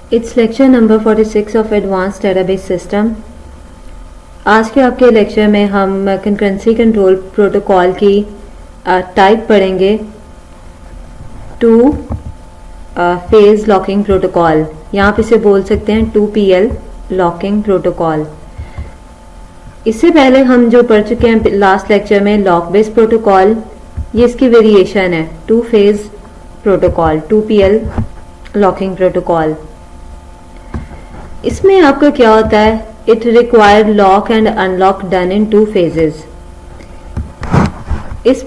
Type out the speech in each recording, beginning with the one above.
It's lecture number 46 of Advanced Database System. आज के आपके लेक्चर में हम कंकरेंसी कंट्रोल प्रोटोकॉल की टाइप पढ़ेंगे। टू फेज लॉकिंग प्रोटोकॉल, यहाँ पे इसे बोल सकते हैं 2PL लॉकिंग प्रोटोकॉल। इससे पहले हम जो पढ़ चुके हैं लास्ट लेक्चर में लॉक बेस्ड प्रोटोकॉल, ये इसकी वेरिएशन है 2 phase protocol 2PL locking protocol. इसमें आपका क्या होता है, it required lock and unlock done in 2 phases. इस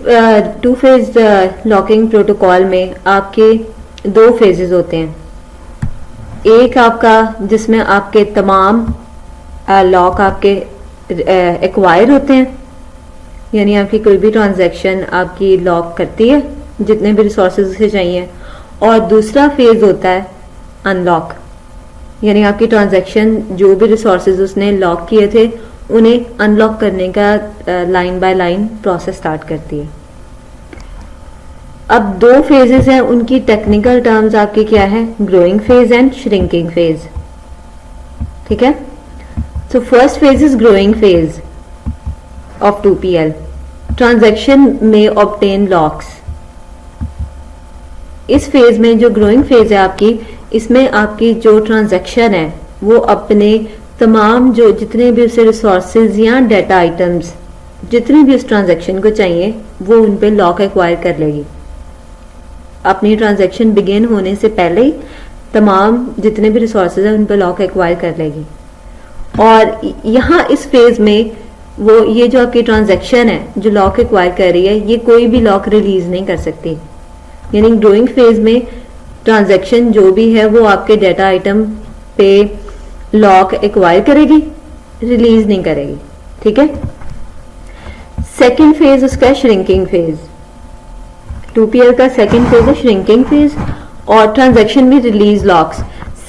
2 फेज लॉकिंग प्रोटोकॉल में आपके 2 फेजेस होते हैं। एक आपका जिसमें आपके तमाम लॉक आपके एक्वायर होते हैं, यानी आपकी कोई भी ट्रांजैक्शन आपकी लॉक करती है जितने भी रिसोर्सेज उसे चाहिए, और दूसरा फेज होता है अनलॉक, यानी आपकी ट्रांजैक्शन जो भी रिसोर्सेज उसने लॉक किए थे उन्हें अनलॉक करने का line by line process start करती है। अब 2 फेजेस हैं, उनकी टेक्निकल टर्म्स आपकी क्या है, growing phase and shrinking phase. ठीक है, so first phase is growing phase of 2PL। Transaction में ऑब्टेन लॉक्स। इस फेज में जो ग्रोइंग फेज है आपकी, इसमें आपकी जो ट्रांजैक्शन है वो अपने तमाम जो जितने भी उसे रिसोर्सेज या डाटा आइटम्स जितने भी उस ट्रांजैक्शन को चाहिए वो उन पे लॉक एक्वायर कर लेगी। अपनी ट्रांजैक्शन बिगिन होने से पहले ही तमाम जितने भी रिसोर्सेज हैं उन पे लॉक एक्वायर कर लेगी। और यहाँ इस फेज में वो ये जो आपकी ट्रांजैक्शन है जो लॉक एक्वायर कर रही है, ये कोई भी लॉक रिलीज नहीं कर सकती। यानी ग्रोइंग फेज में ट्रांजैक्शन जो भी है वो आपके डाटा आइटम पे लॉक एक्वायर करेगी, रिलीज नहीं करेगी। ठीक है, सेकेंड फेज उसका श्रिंकिंग फेज। 2PL का सेकेंड फेज है श्रिंकिंग फेज, और ट्रांजैक्शन में रिलीज लॉक्स।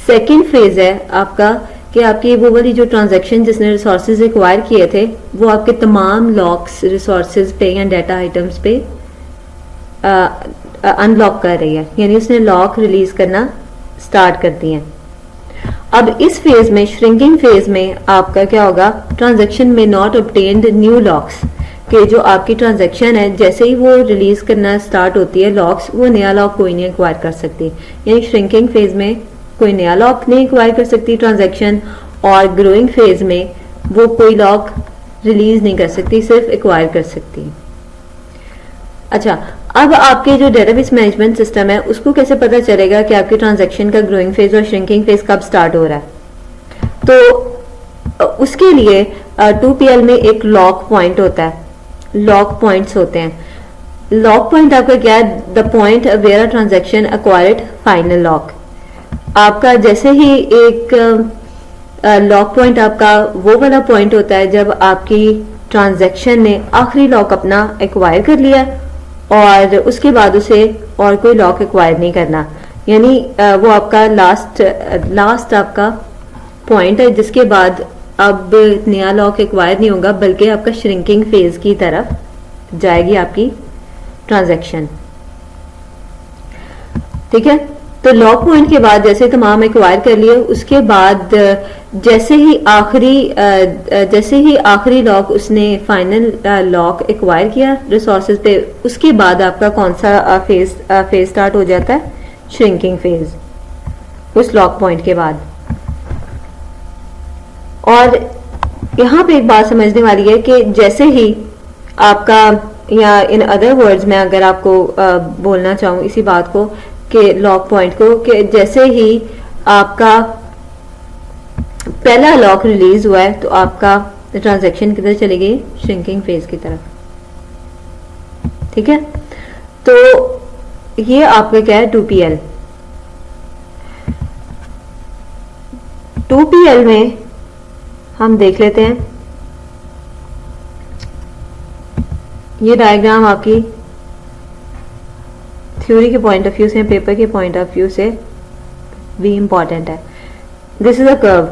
सेकेंड फेज है आपका कि आपकी वो वाली जो ट्रांजैक्शन जिसने रिसोर्सेज एक्वायर किए थे वो आपके तमाम लॉक्स रिसोर्सेज पे या डाटा आइटम्स पे अनलॉक कर रही है, यानी उसने लॉक रिलीज करना स्टार्ट कर दिए हैं। अब इस फेज में श्रिंकिंग फेज में आपका क्या होगा, ट्रांजैक्शन में नॉट ऑब्टेन्ड न्यू लॉक्स, कि जो आपकी ट्रांजैक्शन है जैसे ही वो रिलीज करना स्टार्ट होती है लॉक्स, वो नया लॉक कोई नहीं एक्वायर कर सकती। यानी श्रिंकिंग फेज में कोई नया लॉक नहीं एक्वायर कर सकती ट्रांजैक्शन, और ग्रोइंग फेज में वो कोई लॉक रिलीज नहीं कर सकती, सिर्फ एक्वायर कर सकती। अच्छा, अब आपके जो डेटाबेस मैनेजमेंट सिस्टम है उसको कैसे पता चलेगा कि आपकी ट्रांजैक्शन का ग्रोइंग फेज और श्रिंकिंग फेज कब स्टार्ट हो रहा है? तो उसके लिए 2PL में एक लॉक पॉइंट होता है, लॉक पॉइंट्स होते हैं। लॉक पॉइंट आपका क्या है, the point where a transaction acquired final lock. आपका जैसे ही एक लॉक पॉइंट आपका वो वाला पॉइंट होता है जब आपकी ट्रांजैक्शन ने आखिरी लॉक अपना एक्वायर कर लिया और उसके बाद उसे और कोई लॉक एक्वायर नहीं करना, यानी वो आपका लास्ट आपका पॉइंट है जिसके बाद अब नया लॉक एक्वायर नहीं होगा, बल्कि आपका श्रिंकिंग फेज की तरफ जाएगी आपकी ट्रांजैक्शन। ठीक है, तो लॉक पॉइंट के बाद जैसे तमाम एक्वायर कर लिए, उसके बाद जैसे ही आखिरी लॉक उसने फाइनल लॉक एक्वायर किया रिसोर्सेज पे, उसके बाद आपका कौन सा फेज स्टार्ट हो जाता है, श्रिंकिंग फेज, उस लॉक पॉइंट के बाद। और यहाँ पे एक बात समझने वाली है कि जैसे ही आपका, या इन अदर वर्ड्स में अगर आपको बोलना चाहूँ इसी बात को कि लॉक पॉइंट को, कि जैसे ही आपका पहला लॉक रिलीज हुआ है तो आपका ट्रांजैक्शन किधर चली गई, श्रिंकिंग फेज की तरफ। ठीक है, तो ये आपका क्या है 2PL। 2PL में हम देख लेते हैं, ये डायग्राम आपकी थ्योरी के पॉइंट ऑफ व्यू से, पेपर के पॉइंट ऑफ व्यू से भी इंपॉर्टेंट है। This is a curve.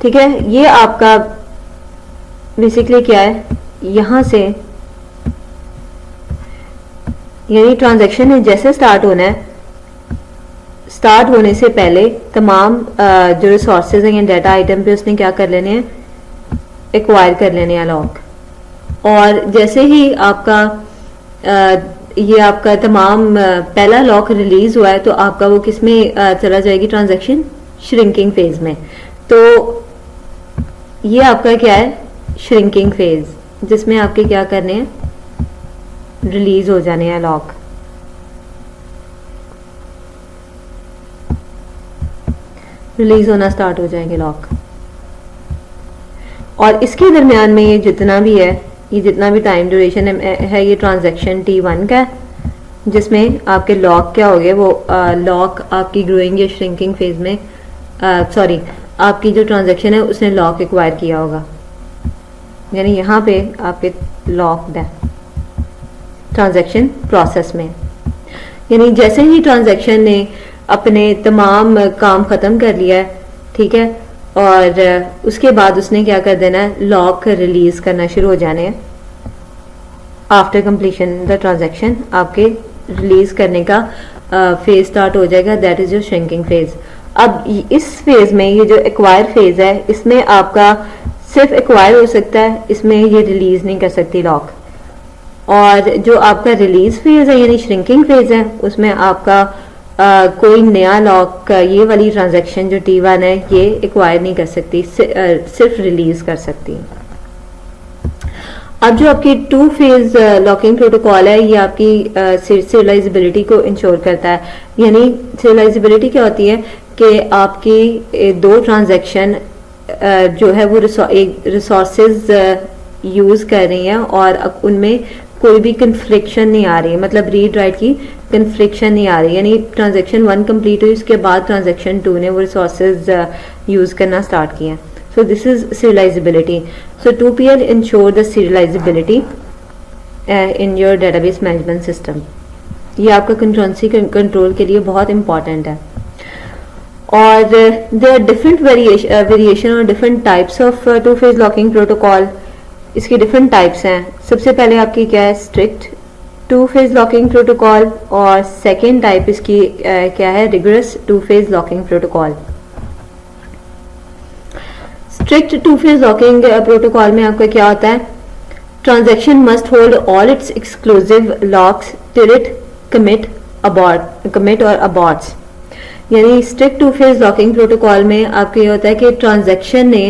ठीक है, ये आपका बेसिकली क्या है, यहां से यानी ट्रांजैक्शन जैसे स्टार्ट होना है, स्टार्ट होने से पहले तमाम जो रिसोर्सेज हैं या डाटा आइटम पे उसने क्या कर लेने हैं, एक्वायर कर लेने हैं लॉक। और जैसे ही आपका ये आपका तमाम पहला लॉक रिलीज हुआ है तो आपका वो किस में चला जाएगी, ट्रांजैक्शन श्रिंकिंग फेज में। तो ये आपका क्या है, श्रिंकिंग फेज, जिसमें आपके क्या करने हैं, रिलीज हो जाने हैं लॉक। रिलीज होना स्टार्ट हो जाएंगे लॉक। और इसके दरमियान में ये जितना भी है, ये जितना भी टाइम ड्यूरेशन है ये ट्रांजैक्शन T1 का है, जिसमें आपके लॉक क्या हो गए, वो लॉक आपकी ग्रोइंग या श्रिंकिंग फेज में सॉरी आपकी जो ट्रांजैक्शन है उसने लॉक एक्वायर किया होगा, यानी यहाँ पे आपके लॉक्ड है ट्रांजैक्शन प्रोसेस में। यानी जैसे ही ट्रांजैक्शन ने अपने तमाम काम खत्म कर लिया है, ठीक है, और उसके बाद उसने क्या कर देना है, लॉक रिलीज करना शुरू हो जाने हैं। आफ्टर कंप्लीशन द ट्रांजैक्शन आपके रिलीज करने का फेज स्टार्ट हो जाएगा, that is your shrinking phase. अब इस फेज में ये जो एक्वायर फेज है इसमें आपका सिर्फ एक्वायर हो सकता है, इसमें ये रिलीज नहीं कर सकती लॉक। और जो आपका रिलीज फेज है यानी श्रिंकिंग फेज है, उसमें आपका कोई नया लॉक ये वाली ट्रांजैक्शन जो T1 है ये एक्वायर नहीं कर सकती, सिर्फ रिलीज कर सकती। अब जो आपकी 2 फेज लॉकिंग प्रोटोकॉल है ये आपकी सीरियलाइजेबिलिटी को इंश्योर करता है। यानी सीरियलाइजेबिलिटी क्या होती है कि आपकी 2 ट्रांजैक्शन जो है वो रिसोर्सेज यूज कर रही हैं और उनमें कोई भी कन्फ्लिक्शन नहीं आ रही है, मतलब रीड राइट की कन्फ्लिक्शन नहीं आ रही। यानी ट्रांजैक्शन 1 कंप्लीट हुई, उसके बाद ट्रांजैक्शन 2 ने वो रिसोर्सेज यूज करना स्टार्ट किया। सो this is serialisability. So 2PL ensure the serialisability in your database management system. ये आपका कंकरेंसी कंट्रोल के लिए बहुत इंपॉर्टेंट है। और देयर आर डिफरेंट वेरिएशन और different types of 2 phase locking protocol. इसकी डिफरेंट टाइप्स हैं। सबसे पहले आपकी क्या है, स्ट्रिक्ट 2 फेज लॉकिंग प्रोटोकॉल, और सेकेंड टाइप इसकी क्या है, rigorous 2 phase locking protocol. Strict 2 phase locking protocol में आपका क्या होता है, transaction must hold all its exclusive locks till it commit और अबॉर्ट्स। यानी स्ट्रिक्ट 2 फेज लॉकिंग प्रोटोकॉल में आपका ये होता है कि ट्रांजैक्शन ने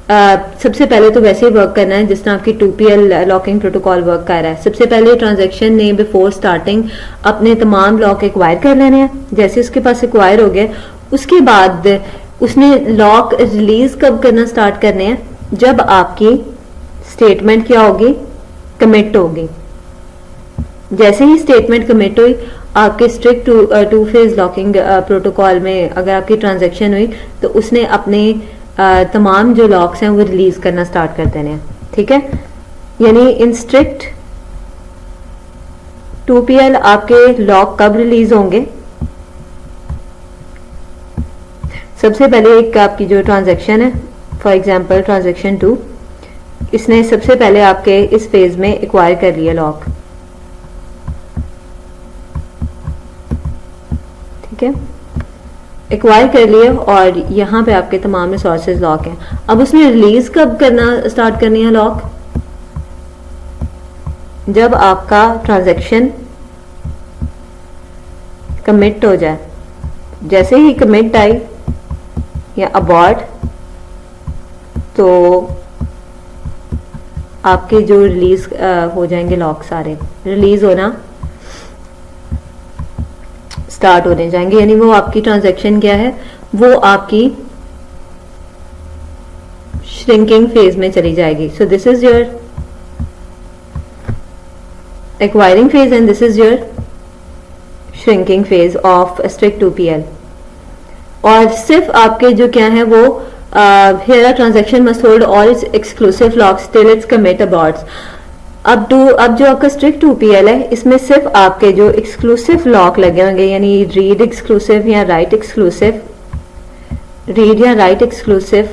सबसे पहले तो वैसे ही वर्क करना है जिस तरह आपकी 2PL लॉकिंग प्रोटोकॉल वर्क कर रहा है। सबसे पहले ट्रांजैक्शन ने बिफोर स्टार्टिंग अपने तमाम लॉक एक्वायर कर लेने हैं। जैसे उसके पास एक्वायर हो गए, उसके बाद उसने लॉक रिलीज कब करना स्टार्ट करने हैं, जब आपकी स्टेटमेंट क्या होगी, कमिट होगी। जैसे ही स्टेटमेंट कमिट हुई, आपके स्ट्रिक्ट 2 फेज लॉकिंग प्रोटोकॉल में अगर आपकी ट्रांजैक्शन हुई तो उसने अपने तमाम जो लॉक्स हैं वो रिलीज करना स्टार्ट कर देने हैं। ठीक है, यानी इन स्ट्रिक्ट 2PL आपके लॉक कब रिलीज होंगे, सबसे पहले एक आपकी जो ट्रांजैक्शन है, फॉर एग्जांपल ट्रांजैक्शन 2, इसने सबसे पहले आपके इस फेज में एक्वायर कर लिया लॉक। ठीक है, एक्वायर कर लिए और यहाँ पे आपके तमाम रिसोर्सेज लॉक हैं। अब उसने रिलीज कब करना स्टार्ट करनी है लॉक, जब आपका ट्रांजैक्शन कमिट हो जाए। जैसे ही कमिट आई या अबॉर्ट, तो आपके जो रिलीज हो जाएंगे लॉक, सारे रिलीज होना स्टार्ट होने जाएंगे। यानी वो आपकी ट्रांजैक्शन क्या है, वो आपकी श्रिंकिंग फेज में चली जाएगी। So this is your acquiring phase and this is your shrinking phase of strict 2PL। और सिर्फ आपके जो क्या है वो here transaction must hold all its exclusive locks till its commit aborts. अब जो आपका स्ट्रिक्ट 2PL है, इसमें सिर्फ आपके जो एक्सक्लूसिव लॉक लगे होंगे, यानी रीड एक्सक्लूसिव या राइट एक्सक्लूसिव, रीड या राइट एक्सक्लूसिव,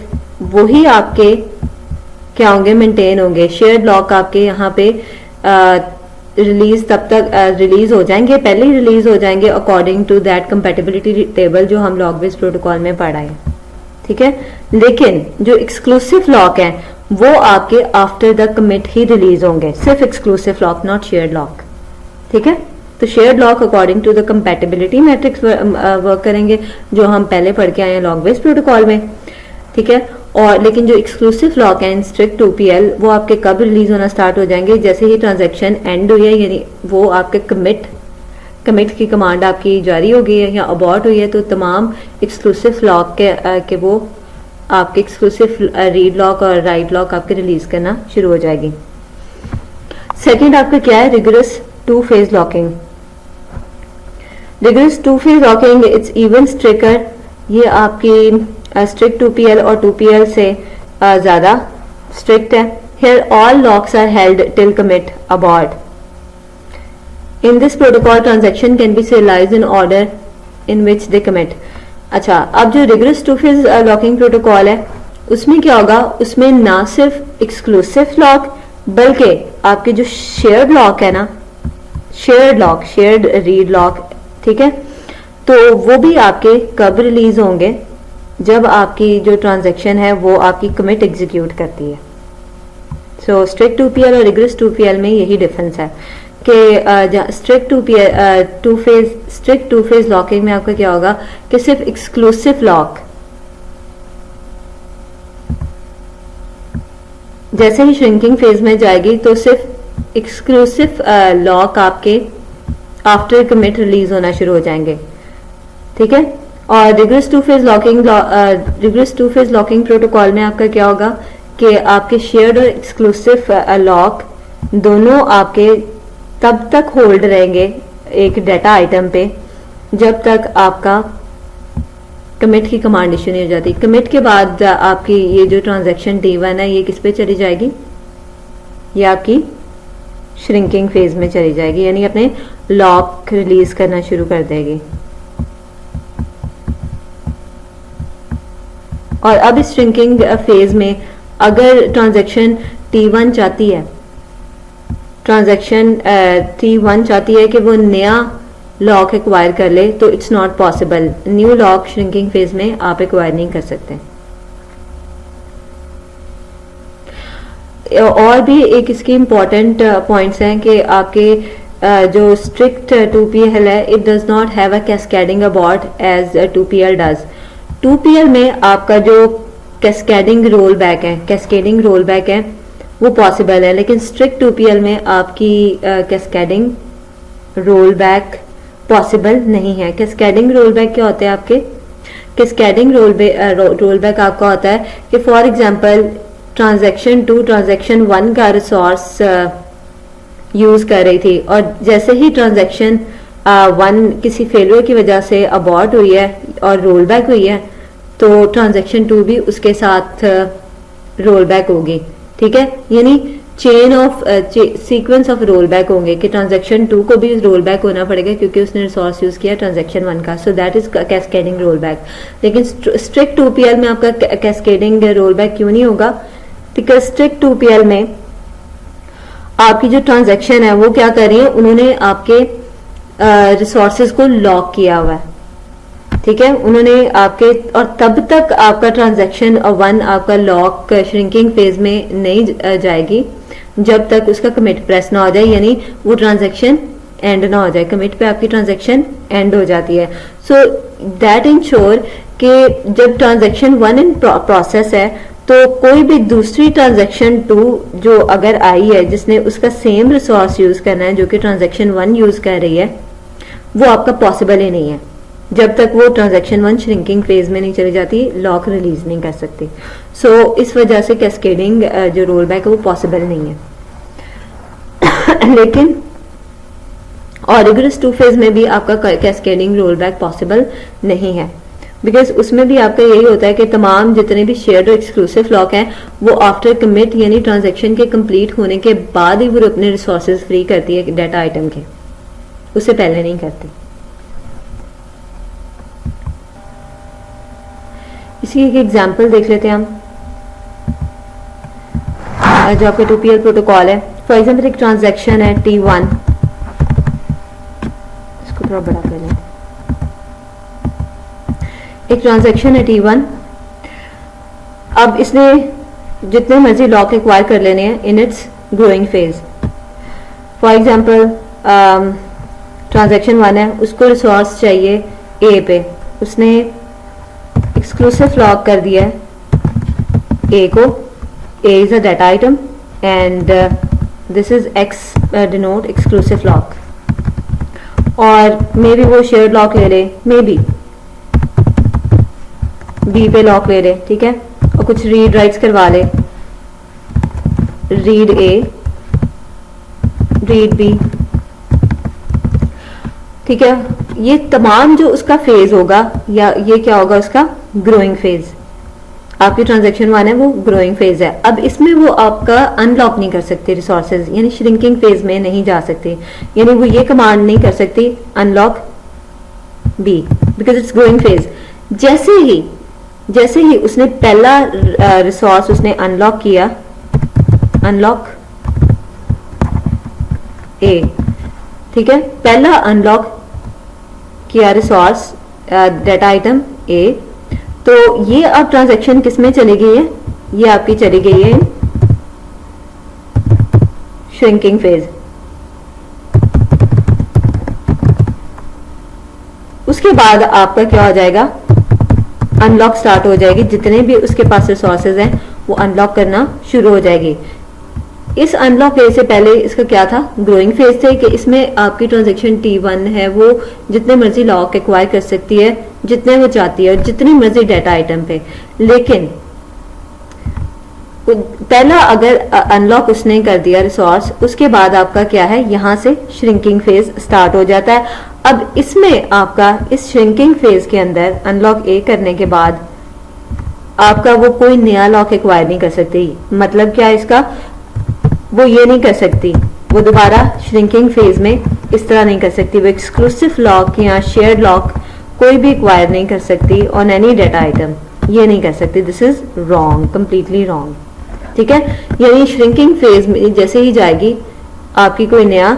वही आपके क्या होंगे, मेंटेन होंगे। शेयर्ड लॉक आपके यहाँ पे रिलीज तब तक रिलीज हो जाएंगे, पहले ही रिलीज हो जाएंगे according to that compatibility table जो हम लॉक बेस्ड प्रोटोकॉल में पढ़ा है, ठीक है। लेकिन जो एक्सक्लूसिव लॉक है वो आपके आफ्टर द कमिट ही रिलीज होंगे, सिर्फ exclusive lock, not shared lock, ठीक है। तो shared lock according to the compatibility matrix work करेंगे जो हम पहले पढ़ के आए हैं लॉक बेस्ड प्रोटोकॉल में, ठीक है। और लेकिन जो एक्सक्लूसिव लॉक है इन स्ट्रिक्ट 2PL वो आपके कब रिलीज होना स्टार्ट हो जाएंगे, जैसे ही ट्रांजैक्शन एंड हुई है, यानी वो आपके कमिट की कमांड आपकी जारी हो गई है या अबॉर्ट हुई है, तो तमाम एक्सक्लूसिव लॉक के वो आपके एक्सक्लूसिव रीड लॉक और राइट लॉक आपके रिलीज करना शुरू हो जाएगी। सेकेंड आपका क्या है, rigorous 2 phase locking. Rigorous 2 phase locking it's even stricter, ये आपकी स्ट्रिक्ट 2PL और 2PL से ज्यादा स्ट्रिक्ट है। Here all locks are held till commit abort. In this protocol transaction can be serialized in order in which they commit. अच्छा, अब जो rigorous 2 phase locking protocol है उसमें क्या होगा, उसमें ना सिर्फ एक्सक्लूसिव लॉक बल्कि आपके जो शेयर्ड लॉक है ना, शेयर्ड रीड लॉक, ठीक है, तो वो भी आपके कब रिलीज होंगे, जब आपकी जो ट्रांजैक्शन है वो आपकी कमिट एग्जीक्यूट करती है। सो स्ट्रिक्ट 2PL और रिगरस 2PL में यही डिफरेंस है कि स्ट्रिक्ट 2 फेज लॉकिंग में आपका क्या होगा कि सिर्फ एक्सक्लूसिव लॉक, जैसे ही श्रिंकिंग फेज में जाएगी तो सिर्फ एक्सक्लूसिव लॉक आपके आफ्टर कमिट रिलीज होना शुरू हो जाएंगे, ठीक है। और रिगरस 2 फेज लॉकिंग प्रोटोकॉल में आपका क्या होगा कि आपके शेयर्ड और एक्सक्लूसिव लॉक दोनों आपके तब तक होल्ड रहेंगे एक डाटा आइटम पे जब तक आपका कमिट की कमांड इशू नहीं हो जाती। कमिट के बाद आपकी ये जो ट्रांजैक्शन T1 है ये किस पे चली जाएगी, ये आपकी श्रिंकिंग फेज में चली जाएगी, यानी अपने लॉक रिलीज करना शुरू कर देगी। और अब इस श्रिंकिंग फेज में अगर ट्रांजैक्शन T1 चाहती है कि वो नया लॉक एक्वायर कर ले, तो it's not possible. New lock shrinking phase में आप एक्वायर नहीं कर सकते। और भी एक इसकी इंपॉर्टेंट पॉइंट्स हैं कि आपके जो स्ट्रिक्ट 2PL है it does not have a cascading abort as 2PL does. 2PL में आपका जो कैस्केडिंग रोल बैक है वो पॉसिबल है, लेकिन स्ट्रिक्ट 2PL में आपकी कैस्केडिंग रोल बैक पॉसिबल नहीं है। कैस्केडिंग रोल बैक क्या होते हैं आपके, कैस्केडिंग रोल बैक आपका होता है कि फॉर एग्जांपल ट्रांजैक्शन 2 ट्रांजैक्शन 1 का रिसोर्स यूज कर रही थी और जैसे ही ट्रांजैक्शन 1 किसी फेलियर की वजह से अबॉर्ट हुई है और रोल बैक हुई है, तो ट्रांजैक्शन 2 भी उसके साथ रोल बैक होगी, ठीक है। यानी chain of sequence of roll back होंगे कि ट्रांजैक्शन 2 को भी रोल बैक होना पड़ेगा क्योंकि उसने रिसोर्स यूज किया ट्रांजैक्शन 1 का, so that is cascading roll back. लेकिन स्ट्रिक्ट 2PL में आपका कैस्केडिंग रोल बैक क्यों नहीं होगा, बिकॉज स्ट्रिक्ट 2PL में आपकी जो ट्रांजैक्शन है वो क्या कर रही है, उन्होंने आपके रिसोर्सेज को लॉक किया हुआ है, ठीक है, उन्होंने आपके, और तब तक आपका ट्रांजैक्शन 1 आपका लॉक श्रिंकिंग फेज में नहीं जाएगी जब तक उसका कमिट प्रेस ना हो जाए, यानी वो ट्रांजैक्शन एंड ना हो जाए। कमिट पे आपकी ट्रांजैक्शन एंड हो जाती है। सो दैट इंश्योर कि जब ट्रांजैक्शन 1 इन प्रोसेस है तो कोई भी दूसरी ट्रांजैक्शन 2 जो अगर आई है जिसने उसका सेम रिसोर्स यूज करना है जो कि ट्रांजैक्शन 1 यूज कर रही है, वो आपका पॉसिबल ही नहीं है जब तक वो ट्रांजैक्शन 1 श्रिंकिंग फेज में नहीं चली जाती, लॉक रिलीज नहीं कर सकती। सो इस वजह से कैस्केडिंग जो रोल बैक है वो पॉसिबल नहीं है। लेकिन और रिगरस 2 फेज में भी आपका कैस्केडिंग रोल बैक पॉसिबल नहीं है, बिकॉज उसमें भी आपका यही होता है कि तमाम जितने भी शेयर्ड और एक्सक्लूसिव लॉक हैं वो आफ्टर कमिट यानी ट्रांजैक्शन के कंप्लीट होने के बाद ही वो अपने रिसोर्सेज फ्री करती है डाटा आइटम के, उससे पहले नहीं करती। इसी एक एग्जांपल देख लेते हैं हम, जो आपका 2PL प्रोटोकॉल है। फॉर एग्जाम्पल एक ट्रांजैक्शन है T1, इसको थोड़ा बड़ा कर लें, एक ट्रांजैक्शन है T1। अब इसने जितने मर्जी लॉक एक्वायर कर लेने हैं in its growing phase. For example transaction 1 है, उसको रिसोर्स चाहिए ए पे, उसने एक्सक्लूसिव लॉक कर दिया है ए को, A is a data item and this is X denote exclusive lock, और मे बी वो शेयर्ड लॉक ले ले, मे बी बी पे लॉक ले ले, ठीक है, और कुछ रीड राइट्स करवा ले, रीड ए, रीड बी, ठीक है। ये तमाम जो उसका फेज होगा, या ये क्या होगा उसका ग्रोइंग फेज। आपकी ट्रांजैक्शन 1 है, वो ग्रोइंग फेज है। अब इसमें वो आपका अनलॉक नहीं कर सकते रिसोर्सेज, यानी श्रिंकिंग फेज में नहीं जा सकते, यानी वो ये कमांड नहीं कर सकती unlock be because it's growing phase. जैसे ही उसने पहला रिसोर्स उसने अनलॉक किया, अनलॉक ए, ठीक है, पहला अनलॉक किया रिसोर्स डाटा आइटम ए, तो ये अब ट्रांजैक्शन किस में चली गई है, ये आपकी चली गई है श्रिंकिंग फेज। उसके बाद आपका क्या हो जाएगा, अनलॉक स्टार्ट हो जाएगी, जितने भी उसके पास रिसोर्सेज हैं वो अनलॉक करना शुरू हो जाएगी। इस अनलॉक फेज से पहले इसका क्या था, ग्रोइंग फेज थे, कि इसमें आपकी ट्रांजैक्शन T1 है वो जितने मर्जी लॉक एक्वायर कर सकती है, जितने वो चाहती है, और जितनी मर्जी डाटा आइटम पे। लेकिन पहला अगर अनलॉक उसने कर दिया रिसोर्स, उसके बाद आपका क्या है, यहां से श्रिंकिंग फेज स्टार्ट हो जाता है। अब इसमें आपका इस श्रिंकिंग फेज के अंदर अनलॉक ए करने के बाद आपका वो कोई नया लॉक एक्वायर नहीं कर सकती। मतलब क्या इसका, वो ये नहीं कर सकती, वो दोबारा श्रिंकिंग फेज में इस तरह नहीं कर सकती, वो एक्सक्लूसिव लॉक या शेयर्ड लॉक कोई भी एक्वायर नहीं कर सकती ऑन एनी डाटा आइटम, ये नहीं कर सकती। This is wrong, completely wrong, ठीक है। यानी श्रिंकिंग फेज में जैसे ही जाएगी आपकी कोई नया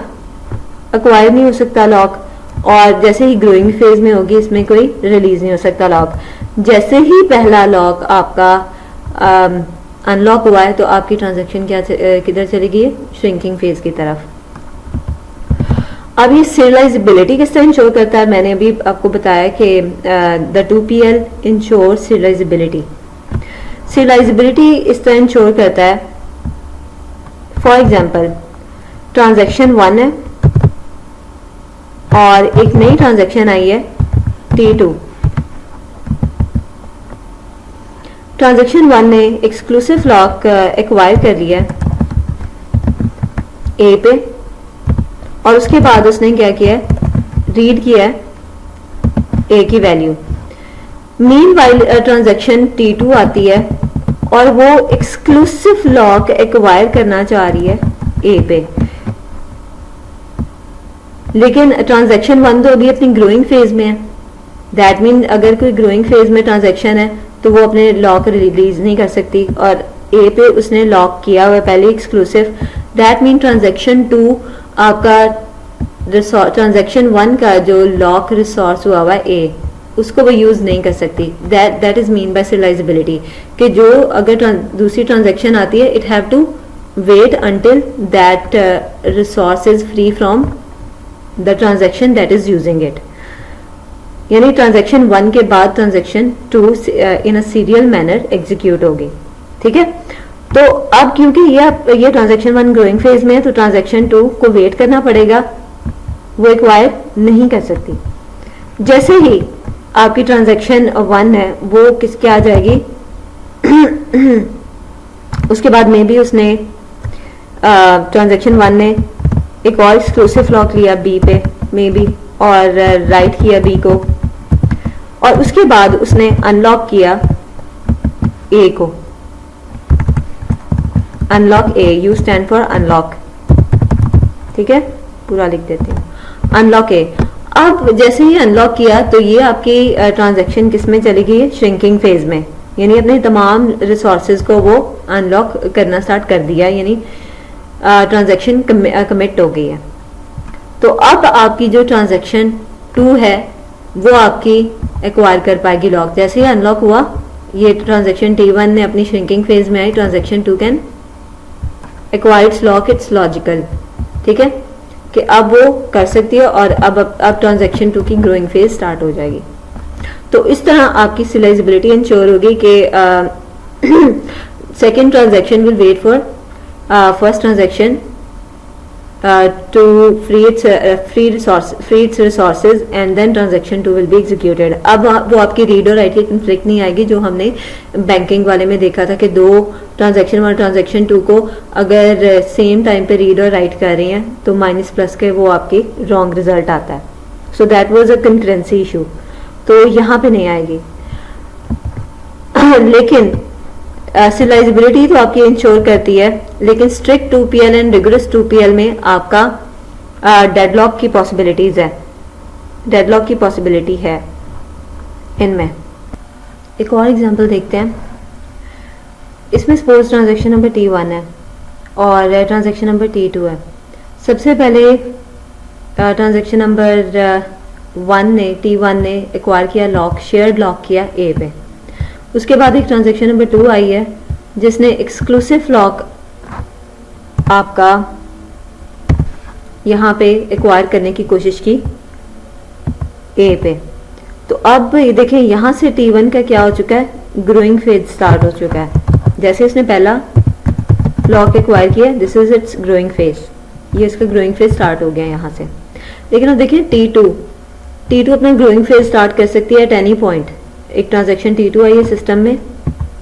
एक्वायर नहीं हो सकता लॉक, और जैसे ही ग्रोइंग फेज में होगी इसमें कोई रिलीज नहीं हो सकता लॉक। जैसे ही पहला लॉक आपका अनलॉक हुआ है तो आपकी ट्रांजैक्शन क्या किधर चली गई है, श्रिंकिंग फेज की तरफ। अब ये सीरियलाइजेबिलिटी किस तरह इंश्योर करता है, मैंने अभी आपको बताया कि the 2PL ensure serialisability. Serialisability इस तरह इंश्योर करता है, फॉर एग्जांपल ट्रांजैक्शन 1 है और एक नई ट्रांजैक्शन आई है T2। ट्रांजैक्शन 1 ने एक्सक्लूसिव लॉक एक्वायर कर लिया ए पे, और उसके बाद उसने क्या किया, रीड किया ए की वैल्यू। मीनवाइल ट्रांजैक्शन T2 आती है और वो एक्सक्लूसिव लॉक एक्वायर करना चाह रही है ए पे, लेकिन ट्रांजैक्शन 1 तो अभी अपनी ग्रोइंग फेज में है। दैट मीन अगर कोई ग्रोइंग फेज में ट्रांजैक्शन है तो वो अपने लॉक रिलीज नहीं कर सकती, और ए पे उसने लॉक किया हुआ पहले एक्सक्लूसिव। दैट मीन ट्रांजैक्शन 2 आपका ट्रांजैक्शन 1 का जो लॉक रिसोर्स हुआ हुआ ए, उसको वो यूज नहीं कर सकती। That is mean by serializability, कि जो अगर दूसरी ट्रांजैक्शन आती है it have to wait until that resource is free from the transaction that is using it. यानी ट्रांजैक्शन 1 के बाद transaction 2 in a serial manner execute होगी, ठीक है। तो अब क्योंकि ये ट्रांजैक्शन 1 ग्रोइंग फेज में है तो ट्रांजैक्शन 2 को वेट करना पड़ेगा, वो एक्वायर नहीं कर सकती। जैसे ही आपकी ट्रांजैक्शन 1 है वो किसके आ जाएगी उसके बाद में भी उसने ट्रांजैक्शन 1 ने एक और एक्सक्लूसिव लॉक लिया बी पे मे बी, और राइट किया बी को, और उसके बाद उसने अनलॉक किया ए को। Unlock A, you stand for unlock, ठीक है, पूरा लिख देते हैं, अनलॉक ए। अब जैसे ही अनलॉक किया तो ये आपकी ट्रांजैक्शन किस में चली गई है, श्रिंकिंग फेज में, यानी अपने तमाम रिसोर्सेज को वो अनलॉक करना स्टार्ट कर दिया, यानी ट्रांजैक्शन कमिट हो गई है। तो अब आपकी जो ट्रांजैक्शन 2 है वो आपकी एक्वायर कर पाएगी लॉक। जैसे ही अनलॉक हुआ, ये ट्रांजैक्शन T1 ने अपनी श्रिंकिंग फेज में आई, transaction 2 can acquire its lock, it's logical, ठीक है, कि अब वो कर सकती है और अब ट्रांजैक्शन 2 की ग्रोइंग फेज स्टार्ट हो जाएगी। तो इस तरह आपकी सिलाइजिबिलिटी इंश्योर होगी कि second transaction will wait for first transaction to free its resources and then transaction 2 will be executed। अब वो आपकी रीड और राइट की कंफ्लिक्ट नहीं आएगी जो हमने बैंकिंग वाले में देखा था कि दो ट्रांजैक्शन 1 ट्रांजैक्शन 2 को अगर सेम टाइम पे रीड और राइट कर रही हैं तो माइनस प्लस के वो आपकी रॉन्ग रिजल्ट आता है। So that was a concurrency issue, तो यहाँ पे नहीं आएगी। लेकिन सिलाइजिबिलिटी तो आपकी इंश्योर करती है, लेकिन strict 2PL and rigorous 2PL में आपका डेडलॉक की पॉसिबिलिटीज है, डेडलॉक की पॉसिबिलिटी है इनमें। एक और एग्जांपल देखते हैं। इसमें सपोज ट्रांजैक्शन नंबर T1 है और ट्रांजैक्शन नंबर T2 है। सबसे पहले ट्रांजैक्शन नंबर T1 ने एक्वायर किया लॉक, शेयर्ड लॉक किया A पे। उसके बाद एक ट्रांजैक्शन नंबर 2 आई है जिसने एक्सक्लूसिव लॉक आपका यहाँ पे एक्वायर करने की कोशिश की A पे। तो अब ये देखें यहाँ से T1 का क्या हो चुका है, ग्रोइंग फेज स्टार्ट हो चुका है। जैसे इसने पहला लॉक एक्वायर किया, this is it's growing phase, ये इसका ग्रोइंग फेज स्टार्ट हो गया यहाँ से। लेकिन अब देखें T2 अपना ग्रोइंग फेज स्टार्ट कर सकती है एट एनी पॉइंट। एक ट्रांजैक्शन T2 आई है सिस्टम में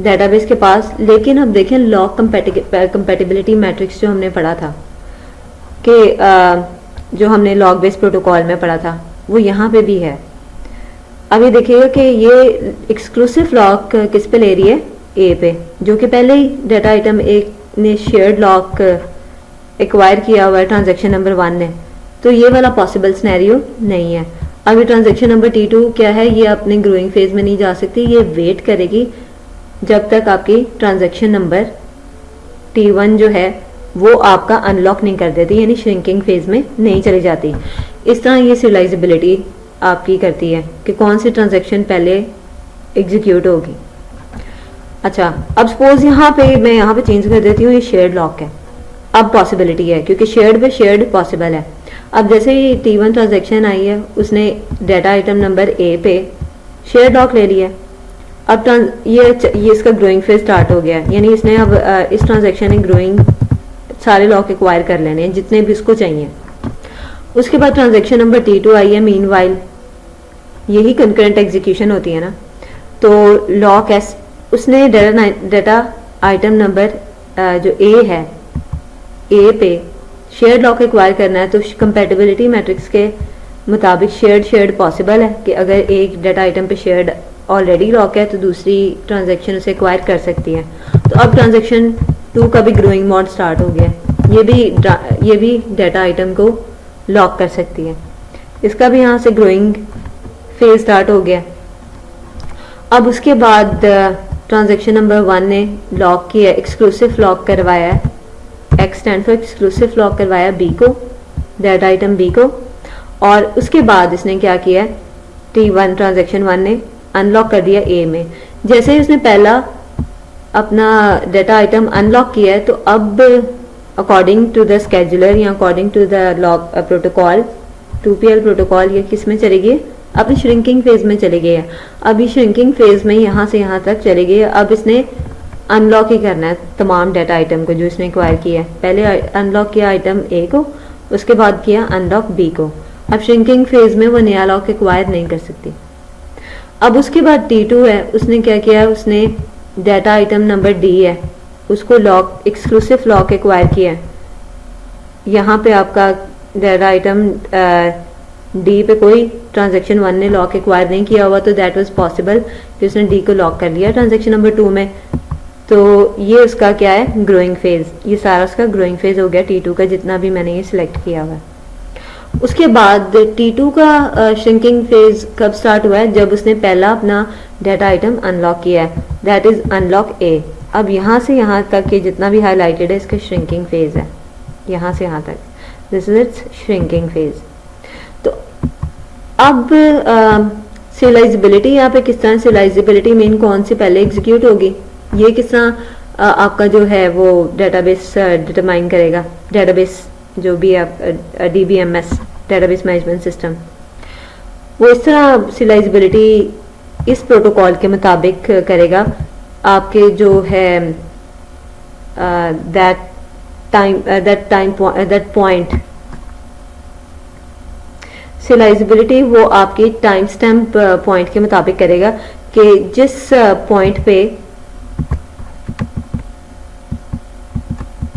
डेटाबेस के पास, लेकिन अब देखें लॉक कंपैटिबिलिटी मैट्रिक्स जो हमने पढ़ा था कि जो हमने लॉग बेस्ड प्रोटोकॉल में पढ़ा था वो यहाँ पे भी है। अब ये देखिएगा कि ये एक्सक्लूसिव लॉक किस पे ले रही है, A पे, जो कि पहले ही डाटा आइटम एक ने शेयर्ड लॉक एक्वायर किया हुआ है ट्रांजैक्शन नंबर 1 ने। तो ये वाला पॉसिबल सिनेरियो नहीं है। अब ये ट्रांजैक्शन नंबर T2 क्या है, ये अपने ग्रोइंग फेज में नहीं जा सकती, ये वेट करेगी जब तक आपकी ट्रांजैक्शन नंबर T1 जो है वो आपका अनलॉक नहीं कर देती, यानी श्रिंकिंग फेज में नहीं चली जाती। इस तरह ये सिलाइजिबिलिटी आपकी करती है कि कौन सी ट्रांजैक्शन पहले एग्जीक्यूट होगी। अच्छा, अब सपोज यहाँ पे मैं यहाँ पे चेंज कर देती हूँ, ये शेयर्ड लॉक है। अब पॉसिबिलिटी है क्योंकि शेयर्ड पे शेयर्ड पॉसिबल है। अब जैसे ही T1 ट्रांजैक्शन आई है, उसने डाटा आइटम नंबर A पे शेयर लॉक ले लिया। अब ये इसका ग्रोइंग फेज स्टार्ट हो गया, यानी इसने अब इस ट्रांजैक्शन ने ग्रोइंग सारे लॉक एक्वायर कर लेने हैं जितने भी इसको चाहिए। उसके बाद ट्रांजैक्शन नंबर T2 आई है। मीनवाइल यही कंकरेंट एग्जीक्यूशन होती है ना, तो लॉक एस उसने डाटा आइटम नंबर जो A है, A पे शेयर्ड लॉक एक्वायर करना है। तो कंपैटिबिलिटी मैट्रिक्स के मुताबिक शेयर्ड पॉसिबल है कि अगर एक डाटा आइटम पे शेयर्ड ऑलरेडी लॉक है तो दूसरी ट्रांजैक्शन उसे एक्वायर कर सकती है। तो अब ट्रांजैक्शन 2 का भी ग्रोइंग मोड स्टार्ट हो गया, ये भी डाटा आइटम को लॉक कर सकती है, इसका भी यहाँ से ग्रोइंग फेज स्टार्ट हो गया। अब उसके बाद ट्रांजैक्शन नंबर 1 ने लॉक किया, एक्सक्लूसिव लॉक करवाया है, X stand for exclusive lock करवाया B को, डाटा आइटम B को। और उसके बाद इसने क्या किया, T1 ट्रांजैक्शन 1 ने अनलॉक कर दिया A में। जैसे ही उसने पहला अपना डाटा आइटम अनलॉक किया है, तो अब अकॉर्डिंग टू द स्केड्यूलर या according to the lock protocol 2PL protocol, ये किस में चली गई, अपनी श्रिंकिंग फेज में चली गई है। अभी श्रिंकिंग फेज में यहाँ से यहाँ तक चली गई है। अब इसने अनलॉक ही करना है तमाम डाटा आइटम को जो इसने एक्वायर किया है। पहले अनलॉक किया आइटम A को, उसके बाद किया अनलॉक B को। अब श्रिंकिंग फेज में वो नया लॉक एक्वायर नहीं कर सकती। अब उसके बाद T2 है, उसने क्या किया, उसने डाटा आइटम नंबर D है उसको लॉक एक्सक्लूसिव लॉक एक्वायर किया। यहाँ पे आपका डाटा आइटम D पे कोई ट्रांजैक्शन 1 ने लॉक एक्वायर नहीं किया हुआ, तो दैट वाज पॉसिबल कि उसने D को लॉक कर लिया ट्रांजैक्शन नंबर 2 में। तो ये उसका क्या है, ग्रोइंग फेज, ये सारा उसका ग्रोइंग फेज हो गया T2 का, जितना भी मैंने ये सिलेक्ट किया हुआ है। उसके बाद T2 का श्रिंकिंग फेज कब स्टार्ट हुआ है, जब उसने पहला अपना डाटा आइटम अनलॉक किया है, दैट इज अनलॉक A। अब यहाँ से यहाँ तक के जितना भी हाईलाइटेड है इसका श्रिंकिंग फेज है। यहाँ से यहाँ तक, this is it's shrinking phase. तो अब serializability, यहाँ पे किस तरह serializability मेन कौन सी पहले एग्जीक्यूट होगी, ये किस तरह आपका जो है वो डेटाबेस डिटरमाइन करेगा, डेटाबेस जो भी आप DBMS डेटाबेस मैनेजमेंट सिस्टम, वो इस तरह serializability इस प्रोटोकॉल के मुताबिक करेगा। आपके जो है दैट पॉइंट serializability वो आपकी टाइम स्टैम्प पॉइंट के मुताबिक करेगा कि जिस पॉइंट पे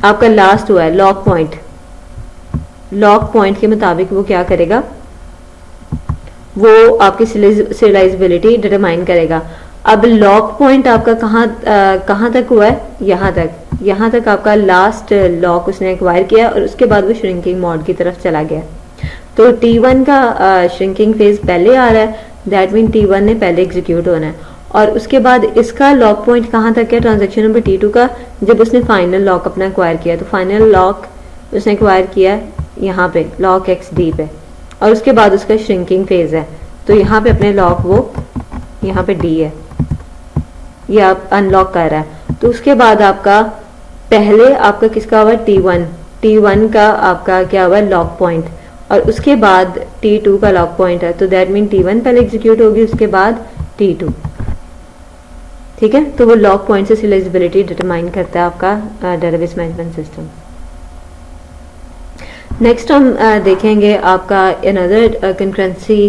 आपका लास्ट हुआ है लॉक पॉइंट के मुताबिक वो क्या करेगा, वो आपकी serializability डिटरमाइन करेगा। अब लॉक पॉइंट आपका कहाँ तक हुआ है, यहाँ तक आपका लास्ट लॉक उसने एक्वायर किया और उसके बाद वो श्रिंकिंग मोड की तरफ चला गया। तो T1 का श्रिंकिंग फेज पहले आ रहा है, दैट मीन T1 ने पहले एग्जीक्यूट होना है। और उसके बाद इसका लॉक पॉइंट कहाँ तक है ट्रांजैक्शन नंबर T2 का, जब उसने फाइनल लॉक अपना एक्वायर किया। तो फाइनल लॉक उसने एक्वायर किया यहाँ पे लॉक XD पे, और उसके बाद उसका श्रिंकिंग फेज है। तो यहाँ पे अपने लॉक वो यहाँ पे D है, ये आप अनलॉक कर रहा है। तो उसके बाद आपका पहले आपका किसका हुआ T1 का आपका क्या हुआ लॉक पॉइंट, और उसके बाद T2 का लॉक पॉइंट है। तो दैट मीन T1 पहले एग्जीक्यूट होगी, उसके बाद T2, ठीक है। तो वो लॉक पॉइंट से serializability डिटरमाइन करता है आपका डेटाबेस मैनेजमेंट सिस्टम। नेक्स्ट हम देखेंगे आपका अनदर कंकरेंसी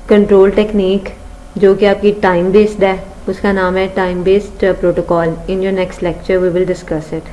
कंट्रोल टेक्निक जो कि आपकी टाइम बेस्ड है, उसका नाम है time based protocol. In your next lecture we will discuss it.